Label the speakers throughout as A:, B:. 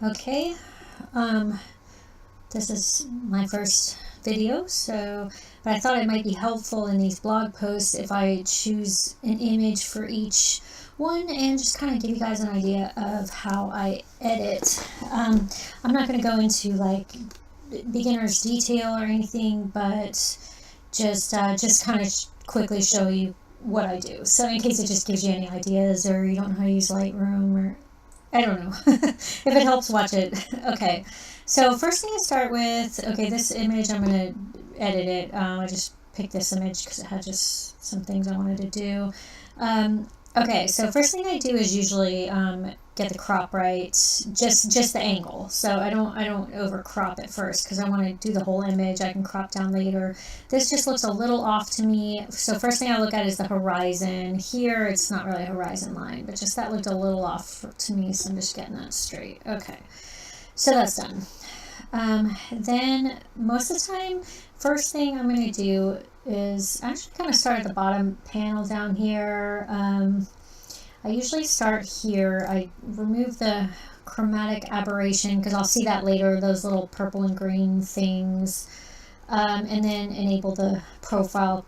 A: Okay, um, this is my first video, but I thought it might be helpful in these blog posts if I choose an image for each one and just kind of give you guys an idea of how I edit. I'm not going to go into like beginner's detail or anything, but just kind of quickly show you what I do. So in case it just gives you any ideas or you don't know how to use Lightroom or I don't know. If it helps, watch it. Okay. So first thing I start with, okay, this image, I'm going to edit it. I just picked this image because it had just some things I wanted to do. Okay, so first thing I do is usually get the crop right, just the angle. So I don't over crop it first because I want to do the whole image. I can crop down later. This just looks a little off to me. So first thing I look at is the horizon. Here it's not really a horizon line, but just that looked a little off to me, so I'm just getting that straight. Okay, so that's done. Then most of the time, first thing I'm going to do is actually kind of start at the bottom panel down here. I usually start here. I remove the chromatic aberration because I'll see that later, those little purple and green things, and then enable the profile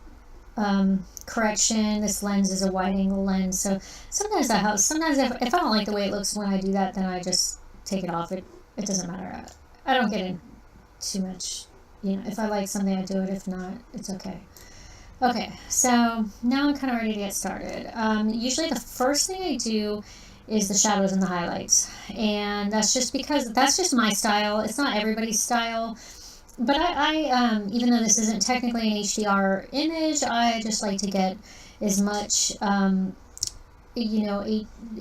A: correction. This lens is a wide angle lens, so sometimes that helps. Sometimes if I don't like the way it looks when I do that, then I just take it off. It doesn't matter. I don't get in too much. You know, if I like something, I do it. If not, it's okay. Okay, so now I'm kind of ready to get started. Usually the first thing I do is the shadows and the highlights. And that's just because that's just my style. It's not everybody's style. But I even though this isn't technically an HDR image, I just like to get as much, you know,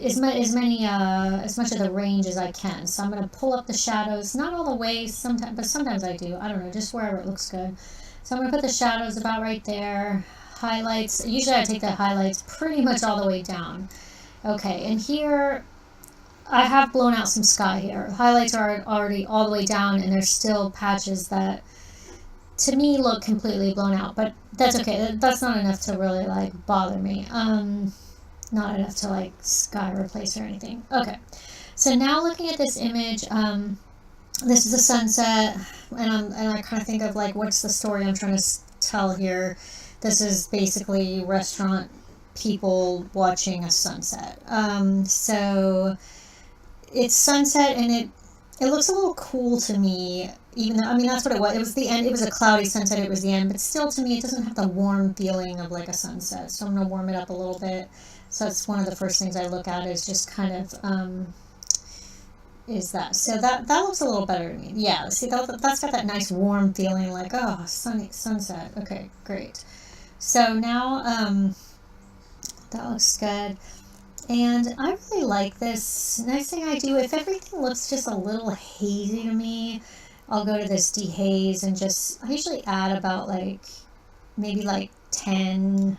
A: as much of the range as I can. So I'm going to pull up the shadows, not all the way, sometimes, but sometimes I do. I don't know, just wherever it looks good. So I'm going to put the shadows about right there. Highlights, usually I take the highlights pretty much all the way down. Okay, and here I have blown out some sky here. Highlights are already all the way down, and there's still patches that to me look completely blown out, but that's okay. That's not enough to really like bother me. Not enough to like sky replace or anything. Okay, so now looking at this image, this is a sunset, and I kind of think of like, what's the story I'm trying to tell here? This is basically restaurant people watching a sunset. So it's sunset, and it looks a little cool to me, even though, I mean, that's what it was. It was the end. It was a cloudy sunset. It was the end, but still to me, it doesn't have the warm feeling of like a sunset. So I'm going to warm it up a little bit. So that's one of the first things I look at is just kind of, is that. So that looks a little better to me. Yeah, see, that's got that nice warm feeling like, oh, sunny sunset. Okay, great. So now that looks good. And I really like this. Next thing I do, if everything looks just a little hazy to me, I'll go to this dehaze and I usually add about like, maybe like 10,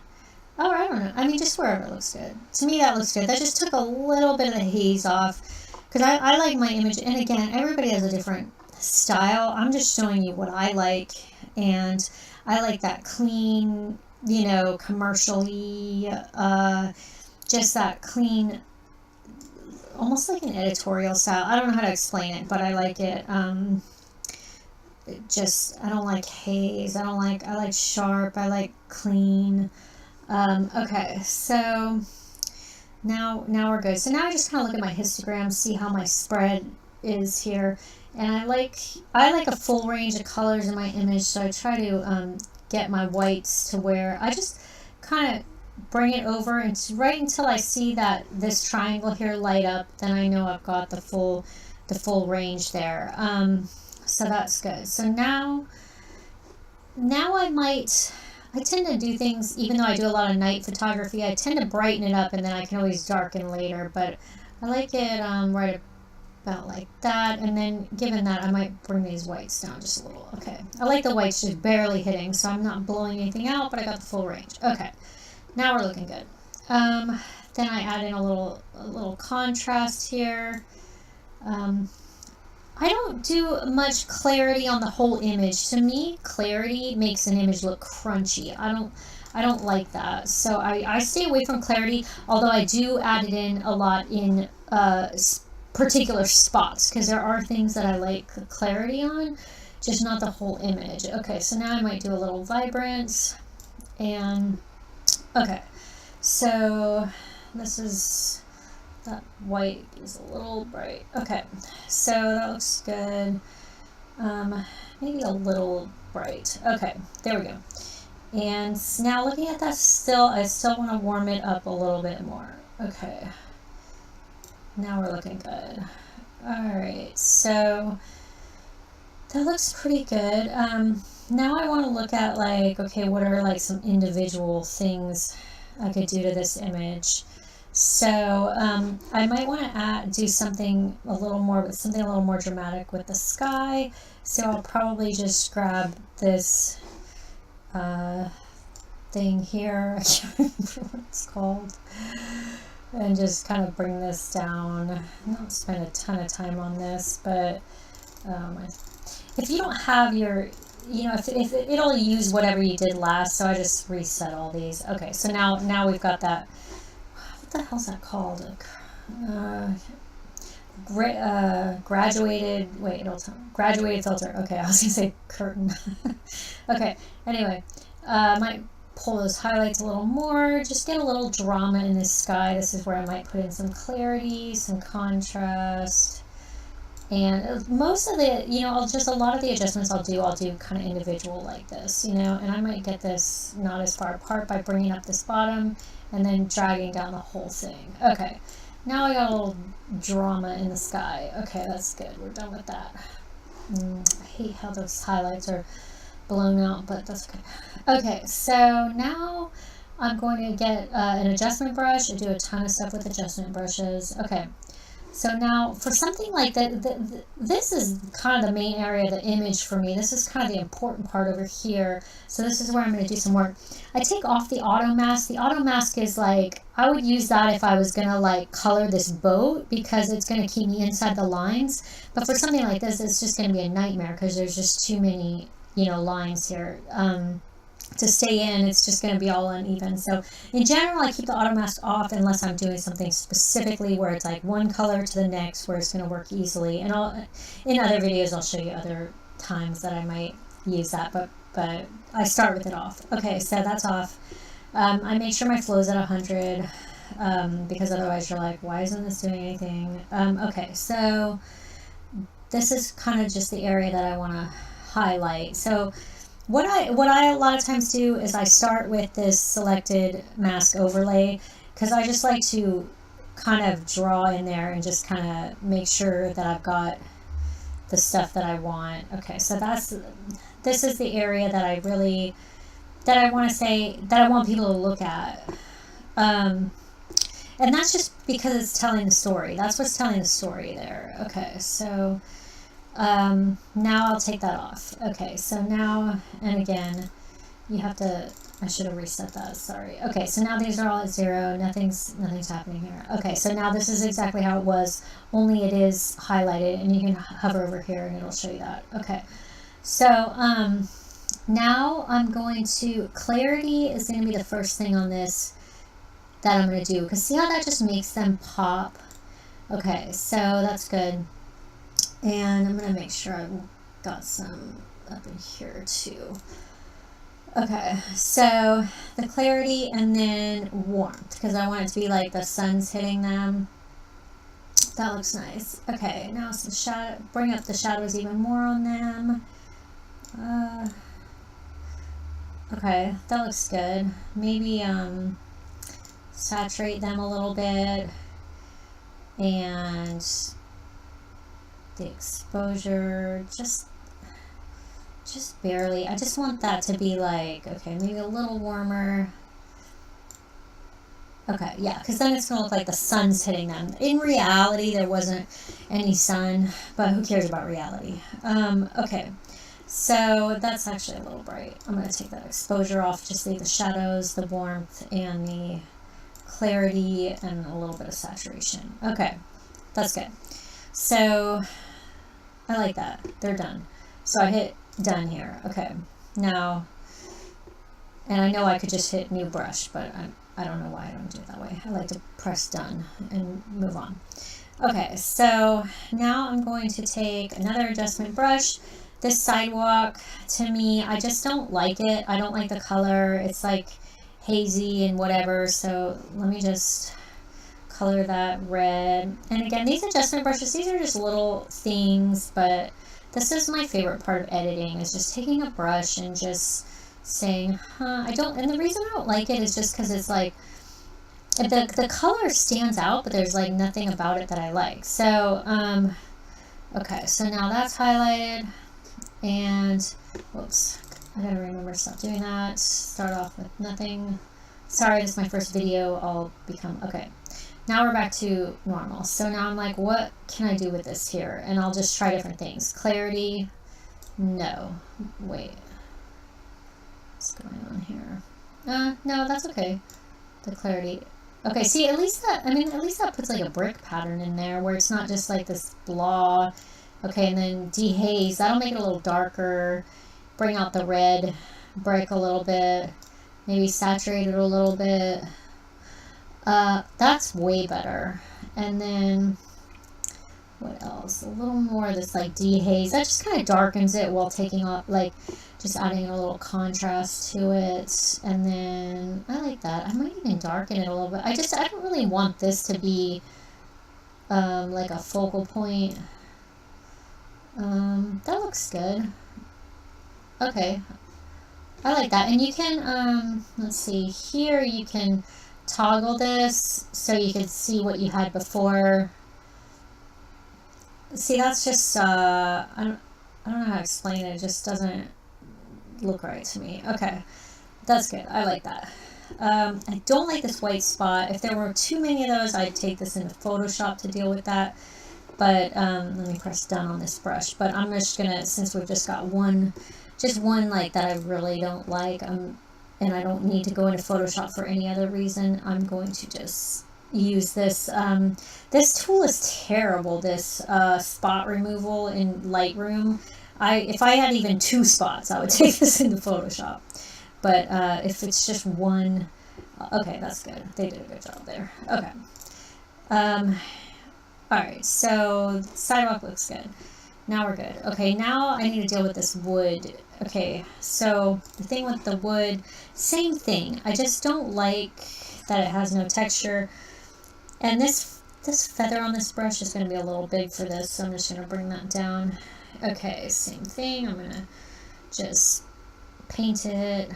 A: or I don't know. I mean, just wherever it looks good. To me, that looks good. That just took a little bit of the haze off. Because I like my image, and again, everybody has a different style. I'm just showing you what I like, and I like that clean, you know, commercially, just that clean, almost like an editorial style. I don't know how to explain it, but I like it. I don't like haze. I like sharp. I like clean. Okay, so now we're good. So now I just kind of look at my histogram, see how my spread is here, and I like a full range of colors in my image. So I try to get my whites to where I just kind of bring it over and right until I see that this triangle here light up. Then I know I've got the full range there. So that's good. So now I tend to do things, even though I do a lot of night photography, I tend to brighten it up, and then I can always darken later, but I like it right about like that. And then given that, I might bring these whites down just a little. Okay, I like the whites just barely hitting, so I'm not blowing anything out, but I got the full range. Okay, now we're looking good. Then I add in a little contrast here. I don't do much clarity on the whole image. To me, clarity makes an image look crunchy. I don't like that. So I stay away from clarity, although I do add it in a lot in particular spots, because there are things that I like clarity on, just not the whole image. Okay, so now I might do a little vibrance, and okay, so this is, that white is a little bright. Okay, so that looks good. Maybe a little bright. Okay, there we go. And now looking at that still, I still want to warm it up a little bit more. Okay, now we're looking good. Alright, so that looks pretty good. Now I want to look at like, okay, what are like some individual things I could do to this image. So I might want to do something a little more, with something a little more dramatic with the sky. So I'll probably just grab this thing here, I can't remember what it's called, and just kind of bring this down. Not spend a ton of time on this, but if you don't have your, if it'll use whatever you did last, so I just reset all these. Okay, so now we've got that. What the hell's that called? Graduated. Wait, it'll tell me. Graduated filter. Okay, I was gonna say curtain. Okay. Anyway, might pull those highlights a little more. Just get a little drama in this sky. This is where I might put in some clarity, some contrast. And most of the, just a lot of the adjustments I'll do kind of individual like this, and I might get this not as far apart by bringing up this bottom and then dragging down the whole thing. Okay, now I got a little drama in the sky. Okay, that's good. We're done with that. I hate how those highlights are blown out, but that's good. Okay, so now I'm going to get an adjustment brush. I do a ton of stuff with adjustment brushes. Okay. So now for something like that, this is kind of the main area of the image for me. This is kind of the important part over here. So this is where I'm going to do some work. I take off the auto mask. The auto mask is like, I would use that if I was going to like color this boat, because it's going to keep me inside the lines. But for something like this, it's just going to be a nightmare because there's just too many, lines here. To stay in, it's just going to be all uneven. So in general, I keep the auto mask off unless I'm doing something specifically where it's like one color to the next, where it's going to work easily. And in other videos, I'll show you other times that I might use that, but I start with it off. Okay, so that's off. I make sure my flow is at 100, because otherwise you're like, why isn't this doing anything? Okay, so this is kind of just the area that I want to highlight. So what I a lot of times do is I start with this selected mask overlay, because I just like to kind of draw in there and just kind of make sure that I've got the stuff that I want. Okay, so this is the area that I want to say that I want people to look at. And that's just because it's telling the story. That's what's telling the story there. Okay, so now I'll take that off. Okay, so now, and again, you have to, I should have reset that, sorry. Okay, so now these are all at 0, nothing's happening here. Okay, so now this is exactly how it was, only it is highlighted, and you can hover over here and it'll show you that. Okay, so now I'm going to, clarity is going to be the first thing on this that I'm going to do, because see how that just makes them pop? Okay, so that's good. And I'm going to make sure I've got some up in here too. Okay, so the clarity and then warmth, because I want it to be like the sun's hitting them. That looks nice. Okay, now some shadow, bring up the shadows even more on them. Okay, that looks good. Maybe saturate them a little bit, and the exposure just barely. I just want that to be like, okay, maybe a little warmer. Okay, yeah, because then it's going to look like the sun's hitting them. In reality, there wasn't any sun, but who cares about reality? Okay, so that's actually a little bright. I'm going to take that exposure off, just leave the shadows, the warmth, and the clarity, and a little bit of saturation. Okay, that's good. So I like that. They're done. So I hit done here. Okay, now, and I know I could just hit new brush, but I don't know why I don't do it that way. I like to press done and move on. Okay, so now I'm going to take another adjustment brush. This sidewalk, to me, I just don't like it. I don't like the color. It's like hazy and whatever. So let me just color that red. And again, these adjustment brushes, these are just little things, but this is my favorite part of editing, is just taking a brush and just saying, and the reason I don't like it is just because it's like, the color stands out, but there's like nothing about it that I like. So, okay, so now that's highlighted, and, whoops, I gotta remember to stop doing that. Start off with nothing. Sorry, this is my first video. I'll become, okay. Now we're back to normal. So now I'm like, what can I do with this here? And I'll just try different things. Clarity, no. Wait. What's going on here? No, that's okay. The clarity. Okay, see, at least that puts like a brick pattern in there where it's not just like this blah. Okay, and then dehaze, that'll make it a little darker, bring out the red brick a little bit, maybe saturate it a little bit. That's way better. And then, what else? A little more of this like dehaze. That just kind of darkens it while taking off, like, just adding a little contrast to it. And then I like that. I might even darken it a little bit. I don't really want this to be like a focal point. That looks good. Okay, I like that. And you can let's see, here you can toggle this so you can see what you had before. See, that's just I don't know how to explain it. It just doesn't look right to me. Okay, that's good. I like that. I don't like this white spot. If there were too many of those, I'd take this into Photoshop to deal with that. But let me press done on this brush. But I'm just gonna, since we've just got one like that I really don't like, and I don't need to go into Photoshop for any other reason, I'm going to just use this. This tool is terrible, this spot removal in Lightroom. If I had even 2 spots, I would take this into Photoshop. But if it's just one, okay, that's good. They did a good job there. Okay. Alright, so sidewalk looks good. Now we're good. Okay, now I need to deal with this wood. Okay, so the thing with the wood, same thing. I just don't like that it has no texture. And this feather on this brush is going to be a little big for this, so I'm just going to bring that down. Okay, same thing. I'm going to just paint it.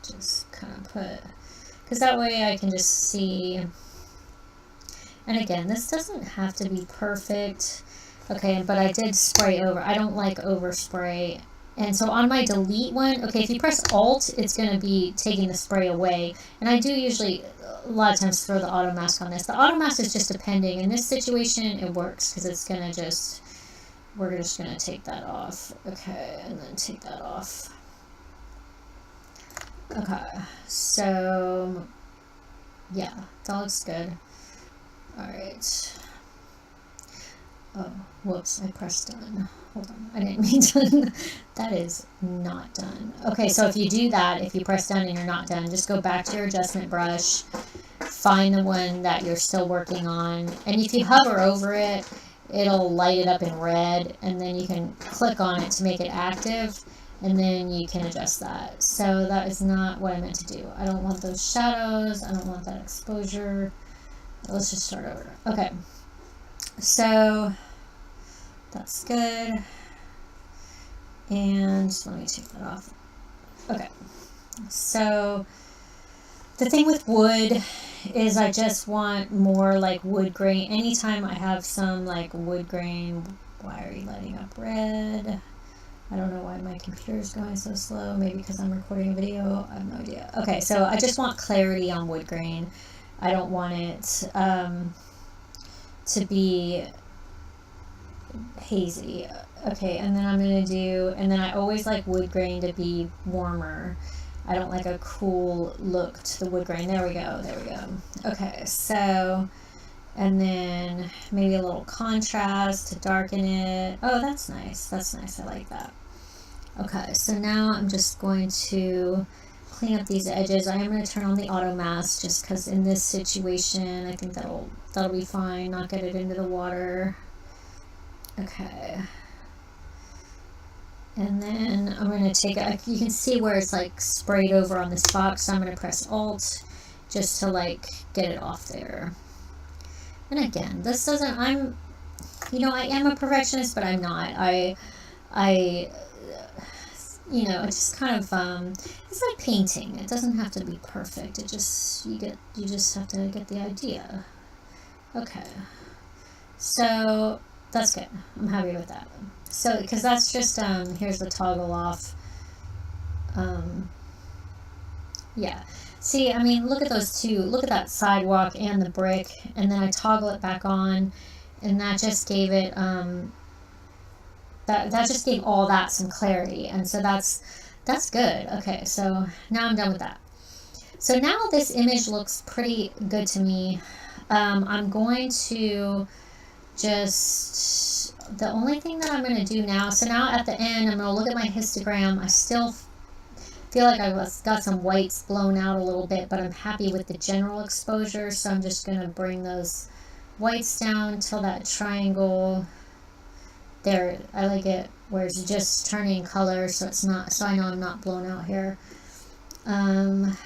A: Just kind of put, because that way I can just see. And again, this doesn't have to be perfect. Okay, but I did spray over. I don't like overspray. And so on my delete one, okay, if you press Alt, it's going to be taking the spray away. And I do usually, a lot of times, throw the auto mask on this. The auto mask is just depending. In this situation, it works because it's going to just, we're just going to take that off. Okay, and then take that off. Okay, so, yeah, that looks good. Alright. Oh, whoops, I pressed done. Hold on, I didn't mean done. That is not done. Okay, so if you do that, if you press done and you're not done, just go back to your adjustment brush, find the one that you're still working on, and if you hover over it, it'll light it up in red, and then you can click on it to make it active, and then you can adjust that. So that is not what I meant to do. I don't want those shadows, I don't want that exposure. Let's just start over. Okay, so that's good. And let me take that off. Okay, so the thing with wood is I just want more like wood grain. Anytime I have some like wood grain, why are you lighting up red? I don't know why my computer is going so slow. Maybe because I'm recording a video. I have no idea. Okay, so I just want clarity on wood grain. I don't want it to be hazy. Okay, and then I'm going to do, and then I always like wood grain to be warmer. I don't like a cool look to the wood grain. There we go, there we go. Okay, so, and then maybe a little contrast to darken it. Oh, that's nice, I like that. Okay, so now I'm just going to clean up these edges. I am going to turn on the auto mask just because in this situation I think that'll be fine. Not get it into the water. Okay. And then I'm going to take it. You can see where it's like sprayed over on this box. So I'm going to press Alt just to like get it off there. And again, this doesn't, you know, I am a perfectionist, but I'm not. You know, it's just kind of, it's like painting. It doesn't have to be perfect. It just, you just have to get the idea. Okay. So that's good. I'm happy with that. So, because that's just, here's the toggle off. Yeah. See, I mean, look at those two. Look at that sidewalk and the brick. And then I toggle it back on. And that just gave it, that just gave all that some clarity. And so that's good. Okay, so now I'm done with that. So now this image looks pretty good to me. I'm going to just, the only thing that I'm going to do now, so now at the end, I'm going to look at my histogram. I still feel like I got some whites blown out a little bit, but I'm happy with the general exposure. So I'm just going to bring those whites down till that triangle there. I like it where it's just turning color, so it's not, so I know I'm not blown out here. And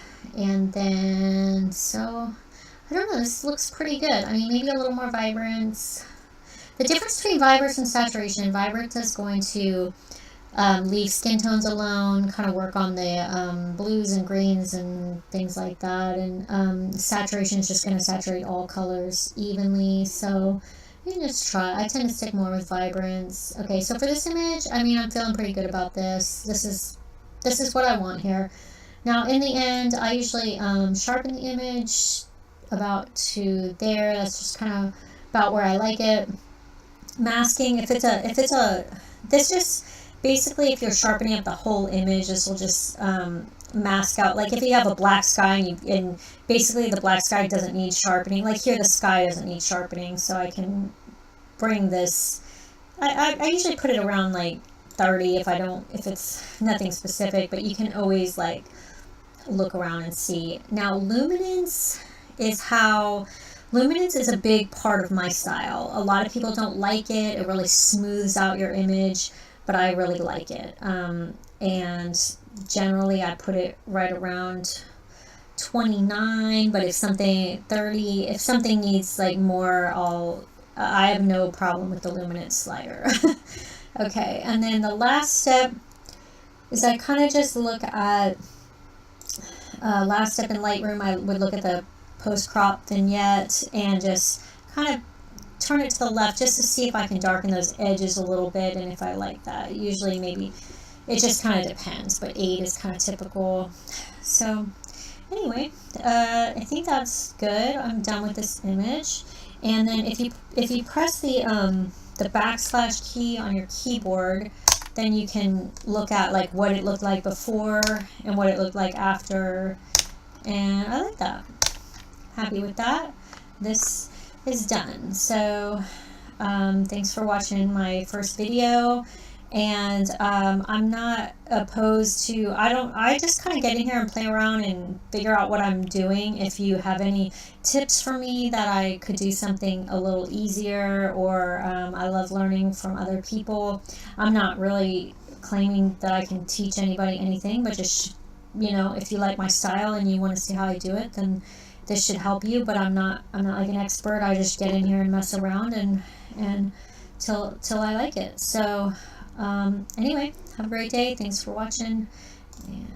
A: then, so I don't know, this looks pretty good. I mean, maybe a little more vibrance. The difference between vibrance and saturation: vibrance is going to leave skin tones alone, kind of work on the blues and greens and things like that, and saturation is just going to saturate all colors evenly. So you can just try. I tend to stick more with vibrance. Okay, so for this image, I mean, I'm feeling pretty good about this. This is what I want here. Now, in the end, I usually sharpen the image about to there. That's just kind of about where I like it. Masking, if it's a, this just, basically, if you're sharpening up the whole image, this will just mask out. Like if you have a black sky and basically the black sky doesn't need sharpening. Like here, the sky doesn't need sharpening, so I can bring this. I usually put it around like 30 if it's nothing specific, but you can always like look around and see. Now, luminance is a big part of my style. A lot of people don't like it. It really smooths out your image, but I really like it. And generally I put it right around 29, but if something 30, if something needs like more, I have no problem with the luminance slider. Okay, and then the last step is I kind of just look at, last step in Lightroom, I would look at the post-crop vignette and just kind of turn it to the left just to see if I can darken those edges a little bit, and if I like that. Usually maybe it just kind of depends, but 8 is kind of typical. So anyway, I think that's good. I'm done with this image. And then if you press the backslash key on your keyboard, then you can look at like what it looked like before and what it looked like after, and I like that. Happy with that. This is done. So thanks for watching my first video, and I'm not opposed to, I just kind of get in here and play around and figure out what I'm doing. If you have any tips for me that I could do something a little easier, or I love learning from other people. I'm not really claiming that I can teach anybody anything, but just, you know, if you like my style and you want to see how I do it, then this should help you. But I'm not like an expert. I just get in here and mess around and till I like it. So anyway, have a great day. Thanks for watching. And